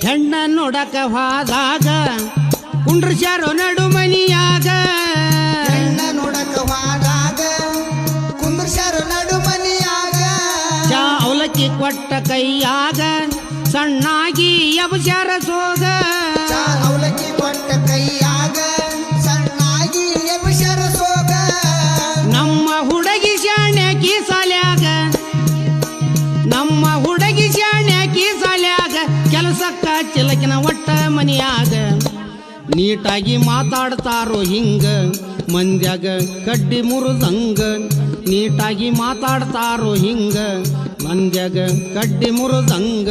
ಹೆಣ್ಣ ನೋಡಕ ಹೋದಾಗ ಕುಂಡ್ರಸ್ಯಾರೋ ನಡು ಮನಿಯಾಗ ಹೆಣ್ಣ ನೋಡಕ ಹೋದಾಗ ಕುಂದ್ರಸ್ಯಾರೋ ನಡು ಮನಿಯಾಗ ಚಾ ಅವಲಕ್ಕಿ ಕೊಟ್ಟ ಕೈಯಾಗ ಸಣ್ಣಾಗಿ ಎಬಸ್ಯಾರ ಸೋಗ ಚಾ ಅವಲಕ್ಕಿ ಕೊಟ್ಟ ಕೈಯಾಗ ಸಣ್ಣಾಗಿ ಎಬಸ್ಯಾರ ಸೋಗ ನಮ್ಮ ಹುಡುಗಿ ಶಾಣ್ಯಾಕಿ ಸಾಲ್ಯಾಗ ನಮ್ಮ ಹುಡುಗಿ ಶಾಣ್ಯಾಕಿ ಸಾಲ್ಯಾಗ ಕೆಲಸಕ್ಕ ಚಿಲಕಿನ ಒಟ್ಟ ಮನಿಯಾಗ ನೀಟಾಗಿ ಮಾತಾಡ್ತಾರೋ ಹಿಂಗ ಮಂದ್ಯಾಗ ಕಡ್ಡಿ ಮುರಿದಂಗ ನೀಟಾಗಿ ಮಾತಾಡ್ತಾರೋ ಹಿಂಗ ಮಂದ್ಯಾಗ ಕಡ್ಡಿ ಮುರಿದಂಗ